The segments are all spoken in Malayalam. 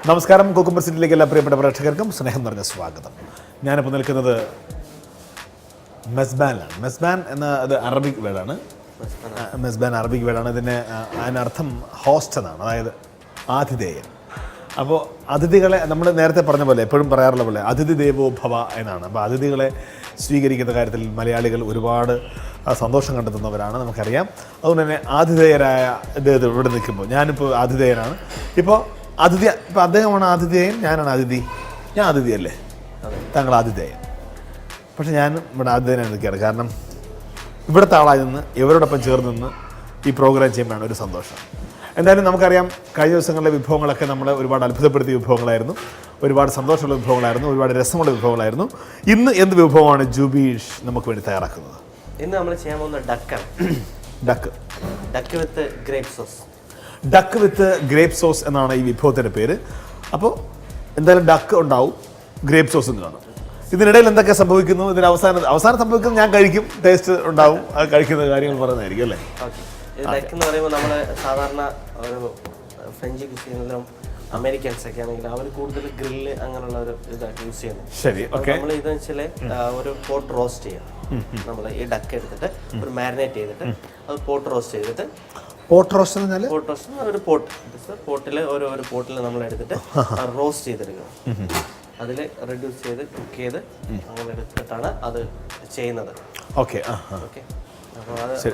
നമസ്കാരം. കുക്കുംബർ സിറ്റിയിലേക്ക് എല്ലാ പ്രിയപ്പെട്ട പ്രേക്ഷകർക്കും സ്നേഹം നിറഞ്ഞ സ്വാഗതം. ഞാനിപ്പോൾ നിൽക്കുന്നത് മെസ്ബാനിലാണ്. മെസ്ബാൻ എന്ന അത് അറബിക് വേർഡാണ്. മെസ്ബാൻ അറബിക് വേർഡാണ്. അതിനർത്ഥം ഹോസ്റ്റ് എന്നാണ്, അതായത് ആതിഥേയൻ. അപ്പോൾ അതിഥികളെ നമ്മൾ നേരത്തെ പറഞ്ഞ പോലെ, എപ്പോഴും പറയാറുള്ള പോലെ, അതിഥി ദേവോ ഭവ എന്നാണ്. അപ്പോൾ അതിഥികളെ സ്വീകരിക്കുന്ന കാര്യത്തിൽ മലയാളികൾ ഒരുപാട് സന്തോഷം കണ്ടെത്തുന്നവരാണ്, നമുക്കറിയാം. അതുകൊണ്ട് തന്നെ ആതിഥേയരായ ഇദ്ദേഹം ഇവിടെ നിൽക്കുമ്പോൾ, ഞാനിപ്പോൾ ആതിഥേയനാണ്. ഇപ്പോൾ അദ്ദേഹമാണ് ആതിഥേയൻ, ഞാനാണ് അതിഥി. ഞാൻ അതിഥിയല്ലേ, താങ്കൾ ആതിഥേയൻ. പക്ഷെ ഞാൻ ഇവിടെ ആതിഥേയനായി നിൽക്കുകയാണ്. കാരണം ഇവിടുത്തെ ആളായി നിന്ന് ഇവരോടൊപ്പം ചേർന്ന് നിന്ന് ഈ പ്രോഗ്രാം ചെയ്യുമ്പോഴാണ് ഒരു സന്തോഷം. എന്തായാലും നമുക്കറിയാം, കഴിഞ്ഞ ദിവസങ്ങളിലെ വിഭവങ്ങളൊക്കെ നമ്മളെ ഒരുപാട് അത്ഭുതപ്പെടുത്തിയ വിഭവങ്ങളായിരുന്നു, ഒരുപാട് സന്തോഷമുള്ള വിഭവങ്ങളായിരുന്നു, ഒരുപാട് രസമുള്ള വിഭവങ്ങളായിരുന്നു. ഇന്ന് എന്ത് വിഭവമാണ് ജൂബീഷ് നമുക്ക് വേണ്ടി തയ്യാറാക്കുന്നത്? ഇന്ന് നമ്മൾ ചെയ്യാൻ പോകുന്ന ഡക്കാണ്. ഡക്ക് വിത്ത് ഗ്രേപ്പ് സോസ്. ഡക്ക് വിത്ത് ഗ്രേപ്പ് സോസ് എന്നാണ് ഈ വിഭവത്തിൻ്റെ പേര്. അപ്പോൾ എന്തായാലും ഡക്ക് ഉണ്ടാവും, ഗ്രേപ്പ് സോസും കാണും. ഇതിനിടയിൽ എന്തൊക്കെ സംഭവിക്കുന്നു, ഇതിന് അവസാനം സംഭവിക്കുന്നത് ഞാൻ കഴിക്കും, ടേസ്റ്റ് ഉണ്ടാവും, അത് കഴിക്കുന്ന കാര്യങ്ങൾ പറയുന്നതായിരിക്കും അല്ലേ? ഡക്ക് എന്ന് പറയുമ്പോൾ നമ്മൾ സാധാരണ ഒരു ഫ്രഞ്ച് ക്യൂസീനിലും അമേരിക്കൻസ് ഒക്കെ ആണെങ്കിൽ അവർ കൂടുതൽ ഗ്രില്ല് അങ്ങനെയുള്ള ഒരു ഇതായിട്ട് യൂസ് ചെയ്യുന്നത്. ശരി, ഓക്കെ. നമ്മൾ ഇതെന്ന് വെച്ചാൽ ഒരു പോട്ട് റോസ്റ്റ് ചെയ്യാം. നമ്മൾ ഈ ഡക്ക് എടുത്തിട്ട് ഒരു മാരിനേറ്റ് ചെയ്തിട്ട് അത് പോട്ട് റോസ്റ്റ് ചെയ്തിട്ട്, പോട്ട് റോസ്റ്റ് എന്ന് പറഞ്ഞാൽ പോട്ട് റോസ്റ്റ് ഒരു പോട്ടിൽ ഓരോ പോട്ടിൽ നമ്മൾ എടുത്തിട്ട് റോസ്റ്റ് ചെയ്തെടുക്കണം. അതിൽ റെഡ്യൂസ് ചെയ്ത് കുക്ക് ചെയ്ത് അങ്ങനെ എടുത്തിട്ടാണ് അത് ചെയ്യുന്നത്. ഓക്കെ.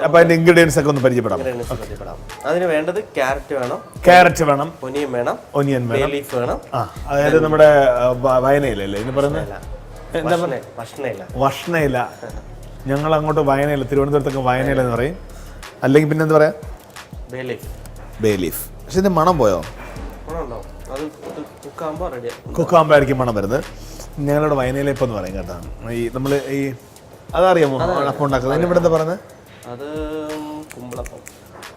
അപ്പോൾ അതിന്റെ ഇൻഗ്രീഡിയൻസ് ഒക്കെ ഒന്ന് പരിചയപ്പെടാം. അതിന് വേണ്ടത് ക്യാരറ്റ് വേണം, ഒനിയൻ വേണം, ബേ ലീഫ് വേണം. അതായത് നമ്മുടെ വയനയിലല്ലേ ഇതിന് പറയുന്നത്? വഷ്ണയില. ഞങ്ങൾ അങ്ങോട്ട് വയനയില, തിരുവനന്തപുരത്തൊക്കെ വയനയില എന്ന് പറയും. അല്ലെങ്കിൽ പിന്നെ എന്താ പറയാ? Bay leaf. പക്ഷെ ഇതിന്റെ മണം പോയോ? കുക്കാകുമ്പോൾ ആയിരിക്കും മണം വരുന്നത്. ഞങ്ങളുടെ വയനയില ഇപ്പം എന്ന് പറയും കേട്ടോ. ഈ നമ്മൾ ഈ അതറിയാമോ അപ്പം ഉണ്ടാക്കുന്നത്? അതിന് ഇവിടെ എന്താ പറയുന്നത്? അത്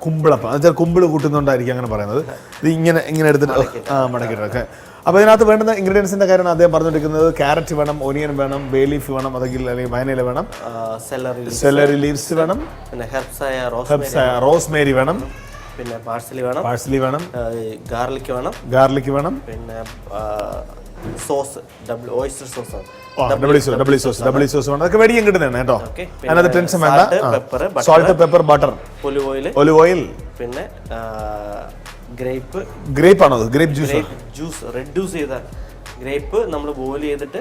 കുമ്പിളപ്പം. അത് വെച്ചാൽ കുമ്പിള് കൂട്ടുന്നുണ്ടായിരിക്കും അങ്ങനെ പറയുന്നത്. ഇത് ഇങ്ങനെ എടുത്തിട്ട് മടക്കിയിട്ടൊക്കെ. അപ്പോൾ ഇതിനകത്ത് വേണ്ടുന്ന ഇൻഗ്രീഡിയൻസിന്റെ കാര്യമാണ് അദ്ദേഹം പറഞ്ഞിരിക്കുന്നത്. ക്യാരറ്റ് വേണം, ഒനിയൻ വേണം, ബേ ലീഫ് വേണം, അല്ലെങ്കിൽ വയനയില വേണം, സെലറി ലീവ്സ് വേണം, പിന്നെ റോസ്മേരി വേണം, പിന്നെ പാഴ്സലി വേണം, ഗാർലിക് വേണം, പിന്നെ sauce oyster sauce, W sauce വേണം. അതൊക്കെ വെടിയും കിട്ടുന്നതാണ് കേട്ടോ. അതിനകത്ത് ടെൻഷൻ വേണ്ട. Salt, pepper, butter, olive oil, പിന്നെ ഗ്രേപ്പ് ആണോ? ഗ്രേപ്പ് ജ്യൂസ് റെഡ്യൂസ് ചെയ്ത ഗ്രേപ്പ് നമ്മൾ ബോയിൽ ചെയ്തിട്ട്.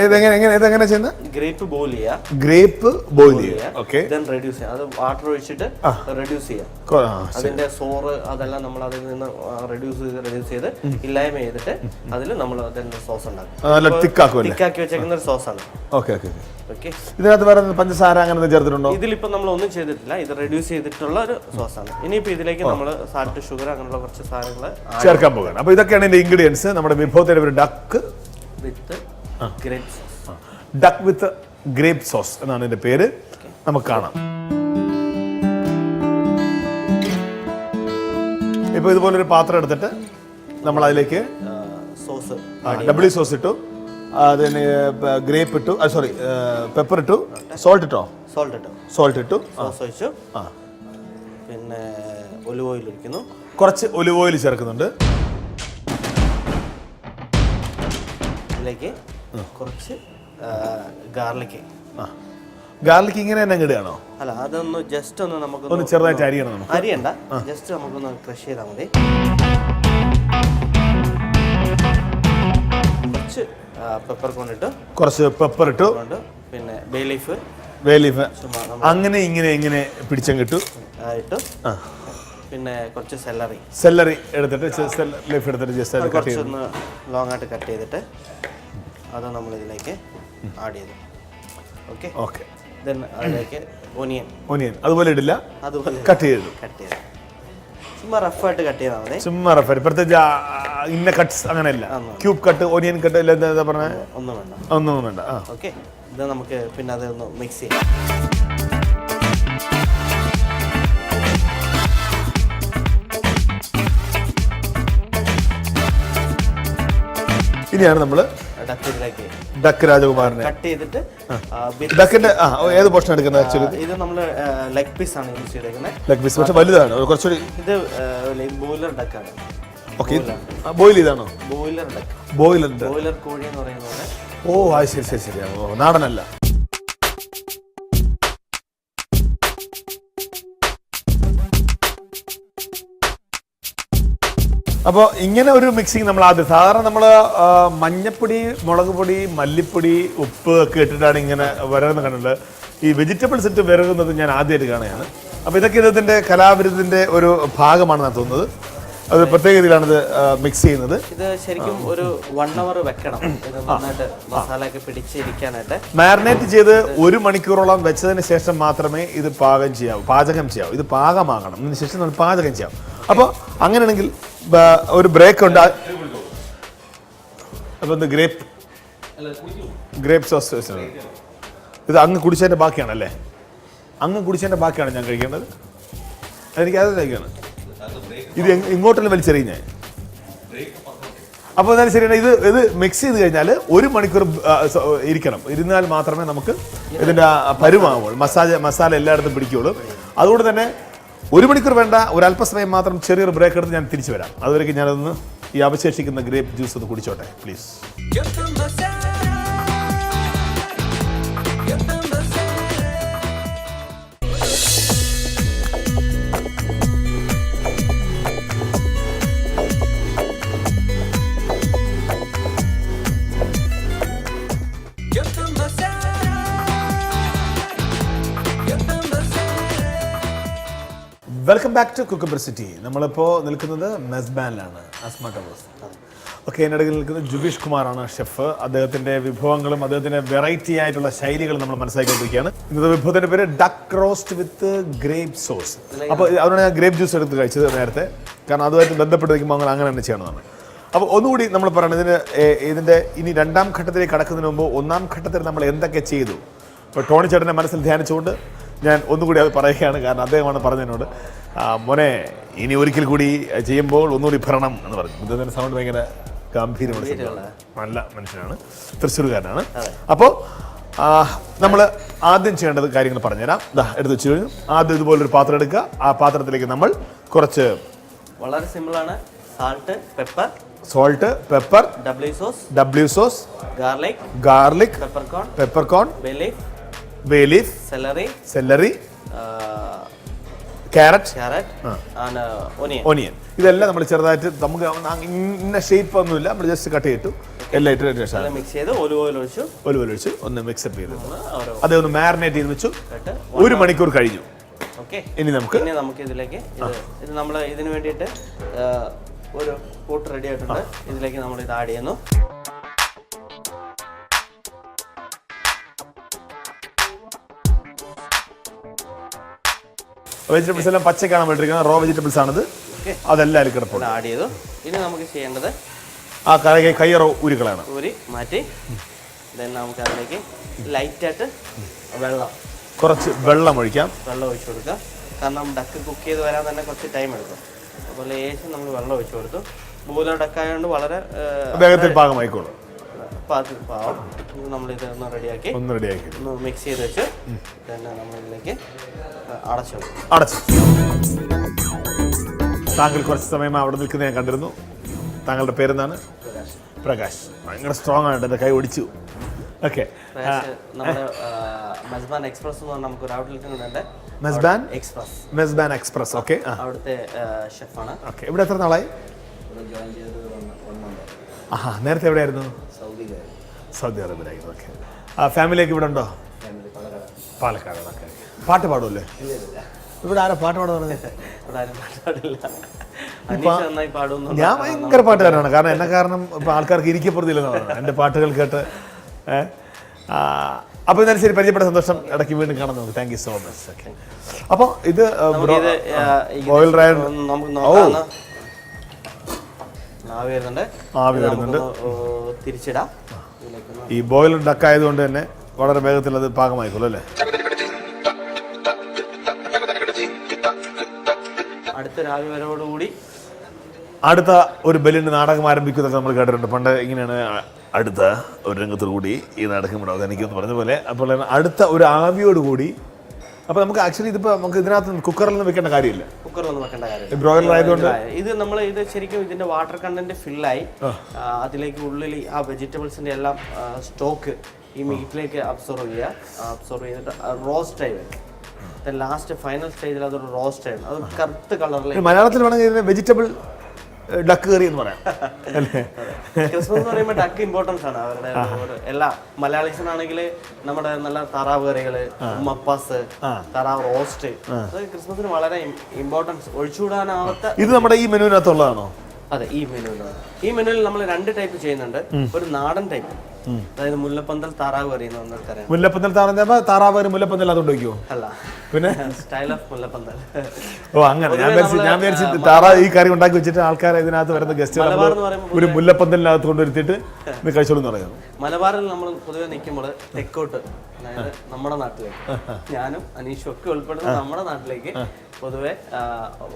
ഇതെങ്ങനെ ചെയ്യുന്നത്? ഗ്രേപ്പ് ബോയിൽ ചെയ്യുക, ഓക്കേ. ദെൻ റെഡ്യൂസ് ചെയ്യുക. അത് വാട്ടർ ഒഴിച്ചിട്ട് റെഡ്യൂസ് ചെയ്യാം. അതിന്റെ സോറ് അതെല്ലാം നമ്മൾ അതിൽ നിന്ന് റെഡ്യൂസ് ചെയ്ത് ഇല്ലായ്മ ചെയ്തിട്ട് അതിൽ നമ്മൾ അതിന്റെ സോസ് ഉണ്ടാക്കും. തിക്കാക്കി വെച്ചേക്കുന്ന ഒരു സോസാണ്. ഇതിനകത്ത് വേറെ പഞ്ചസാര അങ്ങനെ ചേർത്തിട്ടുണ്ടോ? ഇതിലിപ്പോ നമ്മൾ ഒന്നും ചെയ്തിട്ടില്ല, ഇത് റെഡ്യൂസ് ചെയ്തിട്ടുള്ള ഒരു സോസാണ്. ഇനിയിപ്പോ ഇതിലേക്ക് നമ്മൾ സാൾട്ട്, ഷുഗർ അങ്ങനെയുള്ള കുറച്ച് സാധനങ്ങൾ ചേർക്കാൻ പോകുകയാണ്. അപ്പോൾ ഇതൊക്കെയാണ് ഇതിന്റെ ഇൻഗ്രീഡിയൻസ്. നമ്മുടെ വിഭവത്തിന്റെ ഒരു ഡക്ക് വിത്ത് ഗ്രേപ്പ് സോസ് എന്നാണ് ഇതിന്റെ പേര്. നമുക്ക് കാണാം. ഇപ്പൊ ഇതുപോലൊരു പാത്രം എടുത്തിട്ട് നമ്മൾ അതിലേക്ക് ഡബ്ല്യൂ സോസ് ഇട്ടു, അതിന് ഗ്രേപ്പ് ഇട്ടു, പെപ്പർ ഇട്ടു, സോൾട്ട് ഇട്ടു, പിന്നെ ഒലിവ് ഓയിൽ ഒഴിക്കുന്നു. കുറച്ച് ഒലിവ് ഓയിൽ ചേർക്കുന്നുണ്ട്. ഇതിലേക്ക് കുറച്ച് ഗാർലിക് ഇങ്ങനെ തന്നെ ഇടുകയാണോ? അല്ല, അതൊന്ന് ജസ്റ്റ് ഒന്ന് നമുക്ക് ചെറുതായിട്ട് അരിയണ്ട, ജസ്റ്റ് നമുക്കൊന്ന് ക്രഷ് ചെയ്താൽ മതി. കുറച്ച് പെപ്പർ ഇട്ടു, പിന്നെ ബേ ലീഫ് അങ്ങനെ ഇങ്ങനെ പിടിച്ചങ്ങിട്ടു. പിന്നെ കുറച്ച് സെല്ലറി എടുത്തിട്ട് ജസ്റ്റ് കുറച്ചൊന്ന് ലോങ് ആയിട്ട് കട്ട് ചെയ്തിട്ട് അത് നമ്മൾ ഇതിലേക്ക് ആഡ് ചെയ്തു. ഓക്കെ. ദെൻ അതിലേക്ക് ഒനിയൻ അതുപോലെ ഇടില്ല, അതുപോലെ കട്ട് ചെയ്തു. ചുമ്മാ റഫായിട്ട് കട്ട് ചെയ്താൽ മതി. ചുമ്മാ റഫായിട്ട്, പ്രത്യേകിച്ച് ഇന്ന കട്ട്സ് അങ്ങനെയല്ല. ക്യൂബ് കട്ട്, ഒനിയൻ കട്ട് എന്താ പറഞ്ഞ ഒന്നും വേണ്ട. ഓക്കെ. ഇത് നമുക്ക് പിന്നെ അതൊന്ന് മിക്സ് ചെയ്യാം. ഇനിയാണ് നമ്മൾ ഡക്ക് രാജകുമാരനെ കട്ട് ചെയ്തിട്ട് ഡക്കിന്റെ ഏത് പോർഷൻ എടുക്കുന്നത്? ആക്ച്വലി ഇത് നമ്മൾ ലെഗ് പീസ് ആണ് യൂസ് ചെയ്തേക്കുന്നത്. ലെഗ് പീസ് പക്ഷെ വലുതാണ് കുറച്ചുകൂടി. ഇത് ബോയിലർ ഡക്കാണ്. ഓക്കെ, ബോയിൽ ചെയ്താണോ? ബോയിലർ ഡക്ക്, ബോയിലർ കോഴി എന്ന് പറയുന്ന പോലെ. ഓ അത് ശരി ശരി ശരി, നാടനല്ല. അപ്പോൾ ഇങ്ങനെ ഒരു മിക്സിങ് നമ്മൾ ആദ്യം സാധാരണ നമ്മൾ മഞ്ഞപ്പൊടി, മുളക് പൊടി, മല്ലിപ്പൊടി, ഉപ്പ് ഒക്കെ ഇട്ടിട്ടാണ് ഇങ്ങനെ വിരകുന്ന കണ്ടിട്ടുള്ളത്. ഈ വെജിറ്റബിൾസ് ഇട്ട് വിരകുന്നത് ഞാൻ ആദ്യമായിട്ട് കാണുകയാണ്. അപ്പോൾ ഇതൊക്കെ ഇതിൻ്റെ കലാവിരുദ്ധത്തിൻ്റെ ഒരു ഭാഗമാണെന്നാണ് തോന്നുന്നത്. അത് പ്രത്യേക രീതിയിലാണിത് മിക്സ് ചെയ്യുന്നത്. ഇത് ശരിക്കും ഒരു 1 hour വെക്കണം, ഇത് നന്നായിട്ട് മസാല ഒക്കെ പിടിച്ചിരിക്കാനായിട്ട്. മാരിനേറ്റ് ചെയ്ത് 1 മണിക്കൂറോളം വെച്ചതിന് ശേഷം മാത്രമേ ഇത് പാചകം ചെയ്യാവൂ. ഇത് പാകമാകണം, അതിന് ശേഷം നമ്മൾ പാചകം ചെയ്യാം. അപ്പോൾ അങ്ങനെയാണെങ്കിൽ ഒരു ബ്രേക്ക് ഉണ്ട്. അപ്പോൾ ഇത് ഗ്രേപ്പ് സോസ് ഇത് അങ്ങ് കുടിച്ചതിൻ്റെ ബാക്കിയാണല്ലേ? അങ്ങ് കുടിച്ചതിൻ്റെ ബാക്കിയാണ് ഞാൻ കഴിക്കേണ്ടത്. എനിക്ക് അത് കഴിക്കണം. ഇത് ഇങ്ങോട്ടെല്ലാം വലിച്ചെറിയും ഞാൻ. അപ്പോൾ എന്നാലും ശരിയാണ്. ഇത് മിക്സ് ചെയ്ത് കഴിഞ്ഞാൽ 1 മണിക്കൂർ ഇരിക്കണം. ഇരുന്നാൽ മാത്രമേ നമുക്ക് ഇതിൻ്റെ പരുമാവുള്ളൂ, മസാല എല്ലായിടത്തും പിടിക്കുകയുള്ളൂ. അതുകൊണ്ട് തന്നെ 1 മണിക്കൂർ വേണ്ട, ഒരല്പസമയം മാത്രം ചെറിയൊരു ബ്രേക്ക് എടുത്ത് ഞാൻ തിരിച്ചു വരാം. അതുവരേക്കും ഞാനൊന്ന് ഈ അവശേഷിക്കുന്ന ഗ്രേപ്പ് ജ്യൂസ് ഒന്ന് കുടിച്ചോട്ടെ please. Welcome back to Cookabur city. നമ്മളിപ്പോൾ നിൽക്കുന്നത് മെസ്ബാനിലാണ്, അസ്മ ടവേഴ്സ്. ഓക്കെ, എൻ്റെ ഇടയിൽ നിൽക്കുന്നത് ജുബീഷ് കുമാറാണ് ഷെഫ്. അദ്ദേഹത്തിൻ്റെ വിഭവങ്ങളും അദ്ദേഹത്തിൻ്റെ വെറൈറ്റി ആയിട്ടുള്ള ശൈലികളും നമ്മൾ മനസ്സിലാക്കിക്കൊണ്ടിരിക്കുകയാണ്. ഇന്നത്തെ വിഭവത്തിൻ്റെ പേര് ഡക്ക് റോസ്റ്റ് വിത്ത് ഗ്രേപ്പ് സോസ്. അപ്പോൾ അതുകൊണ്ട് ഞാൻ ഗ്രേപ്പ് ജ്യൂസ് എടുത്ത് കഴിച്ചത് നേരത്തെ, കാരണം അതുമായിട്ട് ബന്ധപ്പെട്ട് വയ്ക്കുമ്പോൾ അങ്ങനെ തന്നെ ചെയ്യണമെന്നാണ്. അപ്പോൾ ഒന്നുകൂടി നമ്മൾ പറയണം, ഇതിൻ്റെ ഇനി 2ാം ഘട്ടത്തിലേക്ക് കടക്കുന്നതിന് മുമ്പ് 1ാം ഘട്ടത്തിൽ നമ്മൾ എന്തൊക്കെ ചെയ്തു. ഇപ്പോൾ ടോണി ചേട്ടൻ്റെ മനസ്സിൽ ധ്യാനിച്ചുകൊണ്ട് ഞാൻ ഒന്നുകൂടി അത് പറയുകയാണ്, കാരണം അദ്ദേഹമാണ് പറഞ്ഞതിനോട് മോനെ ഇനി ഒരിക്കൽ കൂടി ചെയ്യുമ്പോൾ ഒന്നുകൂടി ഭരണം എന്ന് പറഞ്ഞു. ഇദ്ദേഹത്തിൻ്റെ സൗണ്ട് ഭയങ്കര ഗംഭീരമാണ്, നല്ല മനുഷ്യനാണ്, തൃശ്ശൂർകാരനാണ്. അപ്പോൾ നമ്മൾ ആദ്യം ചെയ്യേണ്ടത് കാര്യങ്ങൾ പറഞ്ഞുതരാം. എടുത്ത് വെച്ച് കഴിഞ്ഞു. ആദ്യം ഇതുപോലൊരു പാത്രം എടുക്കുക. ആ പാത്രത്തിലേക്ക് നമ്മൾ കുറച്ച് വളരെ സിമ്പിളാണ്, salt, pepper, W sauce, garlic, peppercorn, bay leaf, celery, carrot, onion. ഇതെല്ലാം നമ്മൾ ചെറുതായിട്ട്, നമുക്ക് ഇന്ന ഷേപ്പ് ഒന്നുമില്ല, നമ്മൾ ജസ്റ്റ് കട്ട് ചെയ്തിട്ടു എല്ലാം ഇട്ട് മിക്സ് ചെയ്ത് ഒലിവ് ഓയിൽ ഒഴിച്ച് ഒന്ന് മിക്സപ്പ് ചെയ്ത് അതേ ഒന്ന് മാരിനേറ്റ് ചെയ്ത് വെച്ചു. 1 മണിക്കൂർ കഴിഞ്ഞു. ഇനി നമുക്ക് ഇതിലേക്ക് ഇത് നമ്മൾ ഇതിന് വേണ്ടിയിട്ട് ഒരു കൂട്ട് റെഡി ആയിട്ടുണ്ട്. ഇതിലേക്ക് നമ്മൾ ഇത് ആഡ് ചെയ്യുന്നു. വെജിറ്റബിൾസ് എല്ലാം പച്ചക്കാണ് വേണ്ടിയിരിക്കുന്നത്, റോ വെജിറ്റബിൾസ് ആണിത്. അതെല്ലാം അതിൽ കിടപ്പുണ്ട്. ആഡ് ചെയ്തു. ഇനി നമുക്ക് ചെയ്യേണ്ടത് ആ കയ്യറോ ഊരികളാണ്, ഊരി മാറ്റി നമുക്ക് അതിലേക്ക് ലൈറ്റായിട്ട് കുറച്ച് വെള്ളം ഒഴിക്കാം. വെള്ളം ഒഴിച്ചു കൊടുക്കുക, കാരണം ഡക്ക് കുക്ക് ചെയ്ത് വരാൻ തന്നെ കുറച്ച് ടൈം എടുക്കും. അപ്പോൾ ലേശം നമ്മൾ വെള്ളം ഒഴിച്ചു കൊടുത്തു. ബോയിലർ ഡക്കായതുകൊണ്ട് വളരെ വേഗത്തിൽ പാകമായിക്കോളും. പാകം നമ്മളിത് ഒന്ന് റെഡിയാക്കി ഒന്ന് മിക്സ് ചെയ്ത് വെച്ച് തന്നെ നമ്മളിതിലേക്ക് അടച്ചു. താങ്കൾ കുറച്ച് സമയം അവിടെ നിൽക്കുന്നത് ഞാൻ കണ്ടിരുന്നു. താങ്കളുടെ പേരെന്താണ്? പ്രകാശ്. ഭയങ്കര സ്ട്രോങ് ആണ്, എൻ്റെ കൈ ഒടിച്ചു. ഓക്കെ, നമ്മുടെ മെസ്ബാൻ എക്സ്പ്രസ് എന്ന് പറഞ്ഞാൽ നമുക്കൊരു ഔട്ട്ലെറ്റ് ഉണ്ട്. മെസ്ബാൻ എക്സ്പ്രസ്. ഓക്കെ, അവിടുത്തെ ഷെഫാണ്. ഓക്കെ, ഇവിടെ എത്ര നാളായി? നേരത്തെ എവിടെയായിരുന്നു? സൗദി അറേബ്യയിലായിരുന്നു. ഓക്കെ, ഫാമിലിയൊക്കെ ഇവിടെ ഉണ്ടോ? പാലക്കാടാണ്. ഓക്കെ, പാട്ട് പാടുമല്ലേ? ഇവിടെ ആരാ പാട്ട് പാടുന്നത്? ഞാൻ ഭയങ്കര പാട്ടുകാരനാണ്, കാരണം എന്നെ കാരണം ഇപ്പം ആൾക്കാർക്ക് ഇരിക്കപ്പെടുന്നില്ലെന്ന് പറഞ്ഞു എൻ്റെ പാട്ടുകൾ കേട്ട്. അപ്പോൾ എന്നാലും ശരി, പരിചയപ്പെട്ട സന്തോഷം. ഇടയ്ക്ക് വീണ്ടും കാണാം നമുക്ക്. Thank you so much. Okay, അപ്പോൾ ഇത് ബോയിൽ ആവി വരുന്നുണ്ട്. തിരിച്ചിടാം. ഈ ബോയിൽ ഡക്ക് ആയതുകൊണ്ട് തന്നെ വളരെ വേഗത്തിൽ അത് പാകമായിക്കോളൂ അല്ലേ? അടുത്ത രാവി വരവോടുകൂടി അടുത്ത ഒരു ബലിൻ്റെ നാടകം ആരംഭിക്കുന്നതൊക്കെ നമ്മൾ കേട്ടിട്ടുണ്ട്. പണ്ട് ഇങ്ങനെയാണ്, അടുത്ത ഒരു രംഗത്തോടു കൂടി ഈ നാടകം ഉണ്ടാവും എനിക്കൊന്ന് പറഞ്ഞ പോലെ. അപ്പോൾ അടുത്ത ഒരു ആവിയോടുകൂടി അപ്പോൾ നമുക്ക് ആക്ച്വലി ഇതിപ്പോൾ നമുക്ക് ഇതിനകത്ത് കുക്കറിലൊന്നും വെക്കേണ്ട കാര്യമില്ല. കുക്കറിലൊന്നും വെക്കേണ്ട കാര്യമില്ല. ബ്രോയിലർ ആയതുകൊണ്ട് ഇത് നമ്മൾ ഇത് ശരിക്കും ഇതിന്റെ വാട്ടർ കണ്ടന്റ് ഫില്ലായി അതിലേക്ക് ഉള്ളിൽ ആ വെജിറ്റബിൾസിന്റെ എല്ലാം സ്റ്റോക്ക് ഈ മീറ്റിലേക്ക് അബ്സോർവ് ചെയ്തിട്ട് റോസ്റ്റ് ആയി വരും. ലാസ്റ്റ് ഫൈനൽ സ്റ്റേജിൽ അതൊരു റോസ്റ്റ് ആയിരുന്നു. അത് കറുത്ത കളറിൽ മലയാളത്തിൽ വേണമെങ്കിൽ വെജിറ്റബിൾ ഡക്ക് കറി എന്ന് പറയാം. ക്രിസ്മസ് എന്ന് പറയുമ്പോൾ ഡക്ക് ഇമ്പോർട്ടൻസ് ആണ് അവരുടെ എല്ലാ മലയാളീസിനാണെങ്കിൽ നമ്മുടെ നല്ല താറാവ് കറികള്, മപ്പാസ്, താറാവ് റോസ്റ്റ്, അത് ക്രിസ്മസിന് വളരെ ഇമ്പോർട്ടൻസ് ഒഴിച്ചുകൂടാനാവാത്ത. ഇത് നമ്മുടെ ഈ മെനുവിനകത്തുള്ളതാണോ? അതെ, ഈ മെനുവിൽ നമ്മൾ 2 ടൈപ്പ് ചെയ്യുന്നുണ്ട്. ഒരു നാടൻ ടൈപ്പ്, അതായത് മുല്ലപ്പന്തൽ താറാവ് കറി എന്ന് പറഞ്ഞാൽ മുല്ലപ്പന്തൽ താറാവ് കറി. മുല്ലപ്പന്തൽ അതുകൊണ്ട് വയ്ക്കുമോ? അല്ല, പിന്നെ സ്റ്റൈൽ ഓഫ് മുല്ലപ്പന്തൽ. ഓ അങ്ങനെ. ഞാൻ വിചാരിച്ചു താറാവ് ഈ കറി ഉണ്ടാക്കി വെച്ചിട്ട് ആൾക്കാർ ഇതിനകത്ത് വരുന്ന ഗസ്റ്റുകൾ ഒരു മുല്ലപ്പന്തലിനകത്ത് കൊണ്ടുവരുത്തിട്ട് കഴിച്ചോളൂ എന്ന് പറയുന്നത്. മലബാറിൽ നമ്മൾ പൊതുവെ നിൽക്കുമ്പോൾ തെക്കോട്ട്, അതായത് നമ്മുടെ നാട്ടിലേക്ക്, ഞാനും അനീഷും ഒക്കെ ഉൾപ്പെടുന്ന നമ്മുടെ നാട്ടിലേക്ക് പൊതുവെ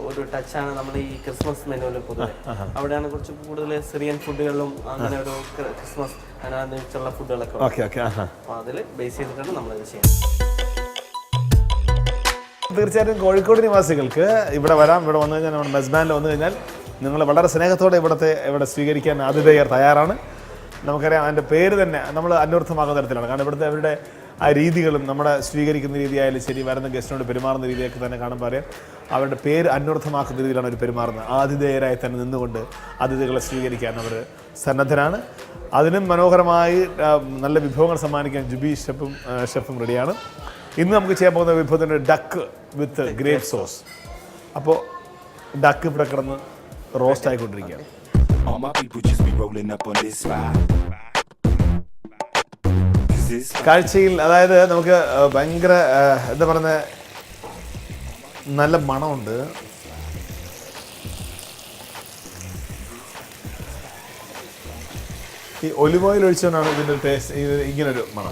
ഒരു ടച്ചാണ് നമ്മുടെ ഈ ക്രിസ്മസ് മെനുവിൽ. പൊതുവെ അവിടെയാണ് കുറച്ച് കൂടുതൽ സിറിയൻ ഫുഡുകളിലും അങ്ങനെ ഒരു ക്രിസ്മസ് അതിനനുസരിച്ചുള്ള ഫുഡുകളൊക്കെ. അപ്പോൾ അതിൽ ബേസ് ചെയ്തിട്ടാണ് നമ്മളിത് ചെയ്യുന്നത്. തീർച്ചയായിട്ടും കോഴിക്കോട് നിവാസികൾക്ക് ഇവിടെ വരാം. ഇവിടെ വന്നു കഴിഞ്ഞാൽ നമ്മുടെ മെസ്ബാനിൽ വന്നു കഴിഞ്ഞാൽ നിങ്ങൾ വളരെ സ്നേഹത്തോടെ ഇവിടെ സ്വീകരിക്കാൻ ആതിഥേയർ തയ്യാറാണ്. നമുക്കറിയാം അതിൻ്റെ പേര് തന്നെ നമ്മൾ അന്വർത്ഥമാകുന്ന തരത്തിലാണ്. കാരണം ഇവിടുത്തെ അവരുടെ ആ രീതികളും നമ്മുടെ സ്വീകരിക്കുന്ന രീതിയായാലും ശരി, വരുന്ന ഗസ്റ്റിനോട് പെരുമാറുന്ന രീതിയൊക്കെ തന്നെ കാണുമ്പോൾ അറിയാം അവരുടെ പേര് അന്വർത്ഥമാക്കുന്ന രീതിയിലാണ് അവർ പെരുമാറുന്നത്. ആതിഥേയരായി തന്നെ നിന്നുകൊണ്ട് അതിഥികളെ സ്വീകരിക്കാൻ അവർ സന്നദ്ധരാണ്. അതിനും മനോഹരമായി നല്ല വിഭവങ്ങൾ സമ്മാനിക്കാൻ ജുബി ഷെഫും റെഡിയാണ്. ഇന്ന് നമുക്ക് ചെയ്യാൻ പോകുന്ന വിഭവത്തിൻ്റെ ഡക്ക് വിത്ത് ഗ്രേപ്പ് സോസ്. അപ്പോൾ ഡക്ക് ഇവിടെ കിടന്ന് റോസ്റ്റ് ആയിക്കൊണ്ടിരിക്കുകയാണ്. കാഴ്ചയിൽ അതായത് നമുക്ക് ഭയങ്കര എന്താ പറയുന്നത്, നല്ല മണമുണ്ട്. ഈ ഒലിവ് ഓയിൽ ഒഴിച്ചുകൊണ്ടാണ് ഇതിൻ്റെ ടേസ്റ്റ് ഇങ്ങനൊരു മണം.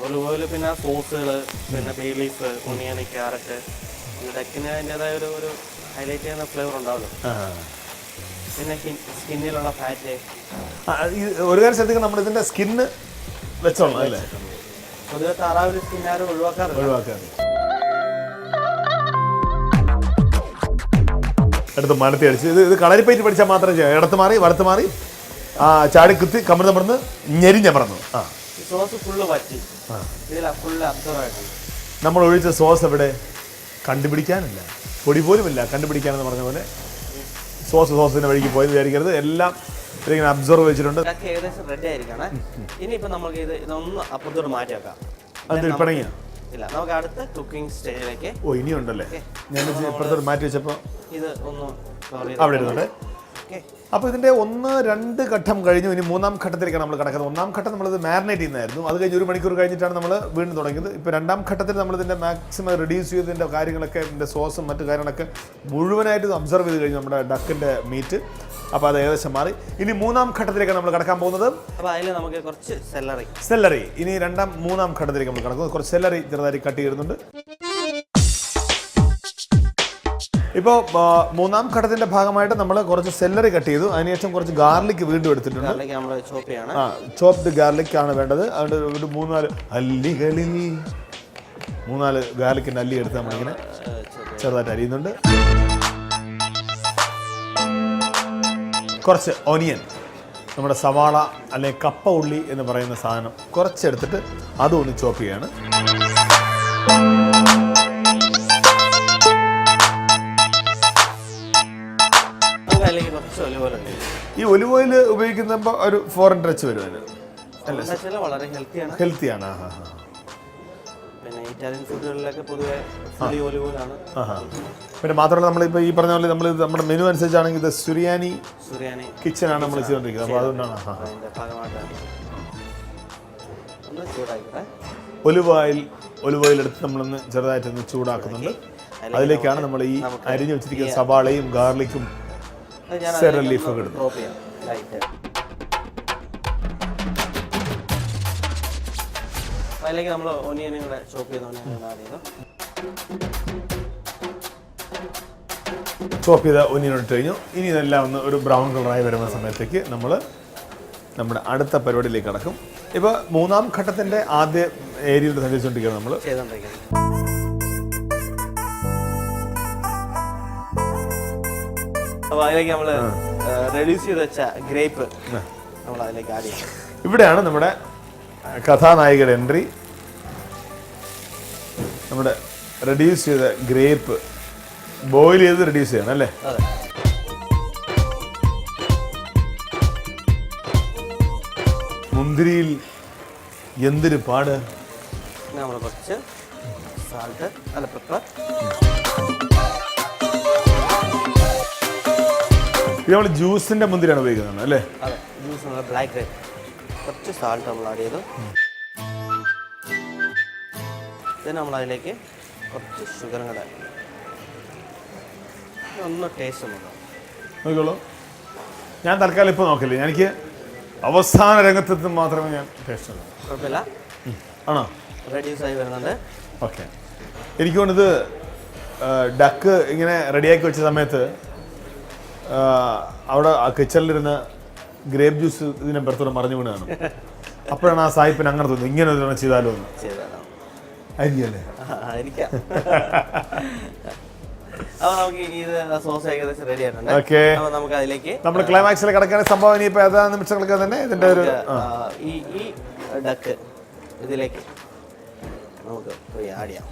ഒലിവ് ഓയിൽ, പിന്നെ സോസുകൾ, പിന്നെ ബേ ലീഫ്, ഒനിയൻ, ക്യാരറ്റ്, ഡക്കിന് അതിൻ്റെതായ ഒരു ഹൈലൈറ്റ് ചെയ്യുന്ന ഫ്ലേവർ ഉണ്ടാവുമല്ലോ. പിന്നെ സ്കിന്നിലുള്ള ഫാറ്റ്. ഒരു കാര്യം ശ്രദ്ധിക്കണം, നമ്മൾ ഇതിൻ്റെ സ്കിന്ന് വെച്ചോളാം അല്ലേ? പൊതുവെ താറാവിന്റെ സ്കിൻ ആരും ഒഴിവാക്കാറില്ല. എടുത്ത് മണത്തി അടിച്ച് ഇത് കളരിപ്പയറ്റ് പഠിച്ചാൽ മാത്രം ചെയ്യാം. ഇടത്ത് മാറി വലത്ത് മാറി ചാടി കുത്തി കമർന്ന് ഞെരിഞ്ഞമർന്നു. സോസ് ഫുള്ള് പറ്റി ഫുള്ള് അബ്സോർവ് ആയിട്ട് നമ്മൾ ഒഴിച്ച സോസ് എവിടെ? കണ്ടുപിടിക്കാനില്ല, പൊടി പോലുമില്ല. കണ്ടുപിടിക്കാനെന്ന് പറഞ്ഞ പോലെ സോസിന്റെ വഴിക്ക് പോയി വിചാരിക്കരുത്. എല്ലാം ഇതിങ്ങനെ അബ്സോർവ് വെച്ചിട്ടുണ്ട്. ഏകദേശം റെഡി ആയിരിക്കണം. ഇനിയിപ്പോൾ നമുക്ക് ഇതൊന്ന് അപ്പുറത്തോട്ട് മാറ്റി വെക്കാം. ഇല്ല, നമുക്ക് അടുത്ത കുക്കിംഗ് സ്റ്റേജിലേക്ക്. ഓ, ഇനിയുണ്ടല്ലേ? ഞാൻ ഇപ്പുറത്തോട്ട് മാറ്റി വെച്ചപ്പോൾ ഇത് ഒന്ന് അവിടെ ഇരുന്നുണ്ട്. അപ്പോൾ ഇതിൻ്റെ 1-2 ഘട്ടം കഴിഞ്ഞു. ഇനി 3-ാം ഘട്ടത്തിലേക്കാണ് നമ്മൾ കിടക്കുന്നത്. 1-ാം ഘട്ടം നമ്മളിത് മാരിനേറ്റ് ചെയ്യുന്നതായിരുന്നു. അത് കഴിഞ്ഞ് 1 മണിക്കൂർ കഴിഞ്ഞിട്ടാണ് നമ്മൾ വീണ്ടും തുടങ്ങിയത്. ഇപ്പോൾ 2-ാം ഘട്ടത്തിൽ നമ്മളിതിൻ്റെ മാക്സിമം റെഡ്യൂസ് ചെയ്തതിൻ്റെ കാര്യങ്ങളൊക്കെ, ഇതിൻ്റെ സോസും മറ്റു കാര്യങ്ങളൊക്കെ മുഴുവനായിട്ട് അബ്സർവ് ചെയ്ത് കഴിഞ്ഞു നമ്മുടെ ഡക്കിൻ്റെ മീറ്റ്. അപ്പോൾ അത് ഏകദേശം മാറി. ഇനി 3-ാം ഘട്ടത്തിലേക്കാണ് നമ്മൾ കിടക്കാൻ പോകുന്നത്. അപ്പോൾ അതിൽ നമുക്ക് കുറച്ച് സെല്ലറി ഇനി 2-3-ാം ഘട്ടത്തിലേക്ക് നമ്മൾ കിടക്കുന്നത്. കുറച്ച് സെല്ലറി ചെറുതായി കട്ട് ചെയ്യുന്നുണ്ട്. ഇപ്പോൾ 3-ാം ഘട്ടത്തിന്റെ ഭാഗമായിട്ട് നമ്മൾ കുറച്ച് സെല്ലറി കട്ട് ചെയ്തു. അതിനുശേഷം കുറച്ച് ഗാർലിക് വീണ്ടും എടുത്തിട്ടുണ്ട്. ചോപ്ഡ് ഗാർലിക് ആണ് വേണ്ടത്. അതുകൊണ്ട് ഒരു 3-4 അല്ലികളിൽ 3-4 ഗാർലിക്കിൻ്റെ അല്ലി എടുത്ത് നമ്മളിങ്ങനെ ചെറുതായിട്ട് അരിയുന്നുണ്ട്. കുറച്ച് ഒനിയൻ, നമ്മുടെ സവാള അല്ലെങ്കിൽ കപ്പ ഉള്ളി എന്ന് പറയുന്ന സാധനം കുറച്ചെടുത്തിട്ട് അതും ഒന്ന് ചോപ്പ് ചെയ്യാണ്. ഈ ഒലിവ് ഓയിൽ ഉപയോഗിക്കുമ്പോൾ ഒരു 400 ടച്ച് വരും അതിന്. വളരെ ഹെൽത്തിയാണ്. പിന്നെ മാത്രമല്ല നമ്മളിപ്പോൾ ഈ പറഞ്ഞ പോലെ നമ്മൾ നമ്മുടെ മെനു അനുസരിച്ചാണെങ്കിൽ ഇത് സുറിയാനി കിച്ചനാണ് നമ്മൾ ചെയ്തുകൊണ്ടിരിക്കുന്നത്. അപ്പോൾ അതുകൊണ്ടാണ് ഒലിവ് ഓയിൽ എടുത്ത് നമ്മളൊന്ന് ചെറുതായിട്ടൊന്ന് ചൂടാക്കുന്നുണ്ട്. അതിലേക്കാണ് നമ്മൾ ഈ അരിഞ്ഞു വെച്ചിരിക്കുന്ന സവാളയും ഗാർലിക്കും സെറൽ ലീഫൊക്കെ ഇടുന്നു. അതിലേക്ക് നമ്മൾ ഒനിയനും കൂടെ ചോപ്പ് ചെയ്ത ഒനിയൻ ഇട്ട് കഴിഞ്ഞു. ഇനി ഇതെല്ലാം ഒന്ന് ഒരു ബ്രൗൺ കളറായി വരുന്ന സമയത്തേക്ക് നമ്മൾ നമ്മുടെ അടുത്ത പരിപാടിയിലേക്ക് കടക്കും. ഇപ്പോൾ 3-ാം ഘട്ടത്തിൻ്റെ ആദ്യ ഏരിയയിൽ സഞ്ചരിച്ചുകൊണ്ടിരിക്കുകയാണ് നമ്മൾ. അപ്പോൾ അതിലേക്ക് നമ്മൾ റെഡ്യൂസ് ചെയ്ത് വെച്ച ഗ്രേപ്പ് നമ്മൾ അതിലേക്ക് ആഡ് ചെയ്യും. ഇവിടെയാണ് നമ്മുടെ കഥാനായികയുടെ എൻട്രി. നമ്മുടെ റെഡ്യൂസ് ചെയ്ത ഗ്രേപ്പ് ബോയിൽ ചെയ്ത് റെഡ്യൂസ് ചെയ്യണം അല്ലേ? അതെ. മുന്തിരിയിൽ എന്തൊരു പാട്. നമ്മൾ കുറച്ച് സാൾട്ട് അല്ല പെപ്പർ. ഇത് നമ്മൾ ജ്യൂസിന്റെ മുന്തിരിയാണ് ഉപയോഗിക്കുന്നത് അല്ലേ? അതെ, ജ്യൂസ് ബ്ലാക്ക് ഗ്രേപ്പ്. കുറച്ച് സാൾട്ട് നമ്മൾ ആഡ് ചെയ്തു. ഇത് നമ്മൾ അതിലേക്ക് കുറച്ച് ഷുഗറും കൂടെ ഒന്ന് ടേസ്റ്റ് നോക്കിക്കോളൂ. ഞാൻ തൽക്കാലം ഇപ്പോൾ നോക്കില്ല, എനിക്ക് അവസാന രംഗത്തെത്തും മാത്രമേ ഞാൻ ടേസ്റ്റ് ഉള്ളൂ. കുഴപ്പമില്ല. ആണോ? റെഡ്യൂസ് ആയി വരുന്നുണ്ട്. ഓക്കെ. എനിക്ക് തോന്നുന്നത് ഡക്ക് ഇങ്ങനെ റെഡിയാക്കി വെച്ച സമയത്ത് അവിടെ ആ കിച്ചണിലിരുന്ന ഗ്രേപ്പ് ജ്യൂസ് ഇതിനെ പുറത്തോടെ മറിഞ്ഞു വീണാണ്. അപ്പോഴാണ് ആ സായിപ്പിന് അങ്ങനെ തോന്നുന്നു, ഇങ്ങനെ ഒരു ചെയ്താലോ എന്ന്. ആയിരിക്കല്ലേ? ആയിരിക്കാം. അപ്പോൾ നമുക്ക് ഇത് സോസ് ഏകദേശം റെഡി ആയിട്ടുണ്ട്. ഓക്കെ, അപ്പോൾ നമുക്ക് അതിലേക്ക് നമ്മൾ ക്ലൈമാക്സിൽ കിടക്കാൻ സംഭവം ഇനിയിപ്പോൾ ഏതാ നിമിഷങ്ങൾക്ക് തന്നെ ഇതിൻ്റെ ഒരു ഈ ഡക്ക് ഇതിലേക്ക് നമുക്ക് പോയി ആഡ് ചെയ്യാം.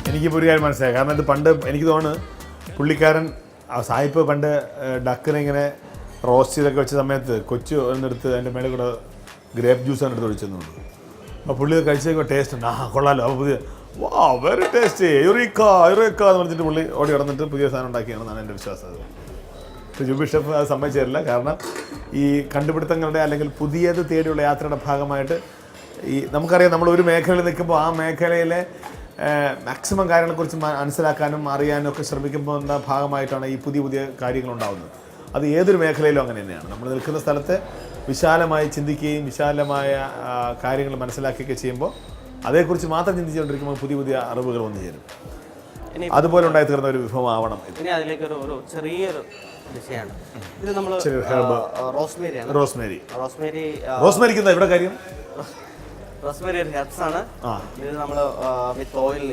എനിക്കിപ്പോൾ ഒരു കാര്യം മനസ്സിലായി. കാരണം ഇത് പണ്ട് എനിക്ക് തോന്നുന്നു പുള്ളിക്കാരൻ സായിപ്പ് പണ്ട് ഡക്കിനെ ഇങ്ങനെ റോസ്റ്റ് ചെയ്തൊക്കെ വെച്ച സമയത്ത് കൊച്ചു എന്നെടുത്ത് അതിൻ്റെ മേലെ കൂടെ ഗ്രേപ്പ് ജ്യൂസാണ് എടുത്ത് ഒഴിച്ചെന്നുണ്ട്. അപ്പോൾ പുള്ളി ഇത് കഴിച്ചേക്കുമ്പോൾ ടേസ്റ്റ് ഉണ്ട്. കൊള്ളാലോ. അപ്പോൾ പുതിയ വാ വെരി ടേസ്റ്റി യുറീക്ക എന്ന് പറഞ്ഞിട്ട് പുള്ളി ഓടി കിടന്നിട്ട് പുതിയ സാധനം ഉണ്ടാക്കിയാണെന്നാണ് എൻ്റെ വിശ്വാസം. അത് ജുബി ഷെഫ് അത് സമ്മതിച്ചില്ല. കാരണം ഈ കണ്ടുപിടുത്തങ്ങളുടെ അല്ലെങ്കിൽ പുതിയത് തേടിയുള്ള യാത്രയുടെ ഭാഗമായിട്ട് ഈ നമുക്കറിയാം, നമ്മൾ ഒരു മേഖലയിൽ നിൽക്കുമ്പോൾ ആ മേഖലയിലെ മാക്സിമം കാര്യങ്ങളെക്കുറിച്ച് മനസ്സിലാക്കാനും അറിയാനും ഒക്കെ ശ്രമിക്കുമ്പോൾ എന്താ ഭാഗമായിട്ടാണ് ഈ പുതിയ പുതിയ കാര്യങ്ങൾ ഉണ്ടാകുന്നത്. അത് ഏതൊരു മേഖലയിലും അങ്ങനെ തന്നെയാണ്. നമ്മൾ നിൽക്കുന്ന സ്ഥലത്ത് വിശാലമായി ചിന്തിക്കുകയും വിശാലമായ കാര്യങ്ങൾ മനസ്സിലാക്കുകയൊക്കെ ചെയ്യുമ്പോൾ അതേക്കുറിച്ച് മാത്രം ചിന്തിച്ചുകൊണ്ടിരിക്കുമ്പോൾ പുതിയ പുതിയ അറിവുകൾ വന്നു ചേരും. അതുപോലെ ഉണ്ടായി തീർന്ന ഒരു വിഭവം ആവണം. ഇനി അതിലേക്ക് ഒരു ചെറിയൊരു ഡിഷാണ് ഇത്. നമ്മൾ റോസ്മേരിക്ക് എന്താ ഇവിടെ കാര്യം? റോസ്മേരി ഒരു ഹെർബ്സ് ആണ്. ഇത് നമ്മൾ വിത്ത് ഓയിലിൽ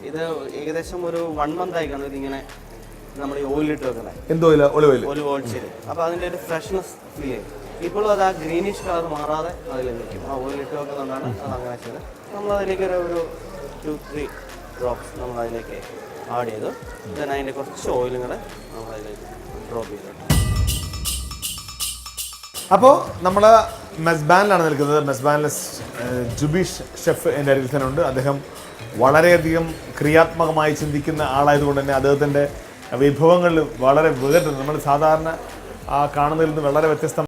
ഇത് ഏകദേശം ഒരു 1 month ആയിക്കാണ് ഇതിങ്ങനെ നമ്മൾ ഈ ഓയിലിട്ട് വെക്കുന്നത്. ഒലിവ് ഓയിൽ ശരി. അപ്പോൾ അതിൻ്റെ ഒരു ഫ്രഷ്നെസ് ഫീൽ ചെയ്യും. ഇപ്പോഴും അത് ആ ഗ്രീനിഷ് കളർ മാറാതെ അതിൽ നിൽക്കും. ആ ഓയിലിട്ട് വെക്കുന്നതുകൊണ്ടാണ് അത് അങ്ങനെ ചെയ്തത്. നമ്മൾ അതിലേക്ക് ഒരു 2-3 ഡ്രോപ്സ് നമ്മൾ അതിലേക്ക് ആഡ് ചെയ്തു. then അതിൻ്റെ കുറച്ച് ഓയിലും കൂടെ നമ്മൾ അതിലേക്ക് ഡ്രോപ്പ് ചെയ്തു. അപ്പോൾ നമ്മൾ മെസ്ബാനിലാണ് നിൽക്കുന്നത്. മെസ്ബാനിലെ ജുബീഷ് ഷെഫ് എൻ്റെ അരികിൽ തന്നെ ഉണ്ട്. അദ്ദേഹം വളരെയധികം ക്രിയാത്മകമായി ചിന്തിക്കുന്ന ആളായതുകൊണ്ട് തന്നെ അദ്ദേഹത്തിൻ്റെ വിഭവങ്ങളിൽ വളരെ വേറിട്ട് നമ്മൾ സാധാരണ കാണുന്നതിൽ നിന്ന് വളരെ വ്യത്യസ്തം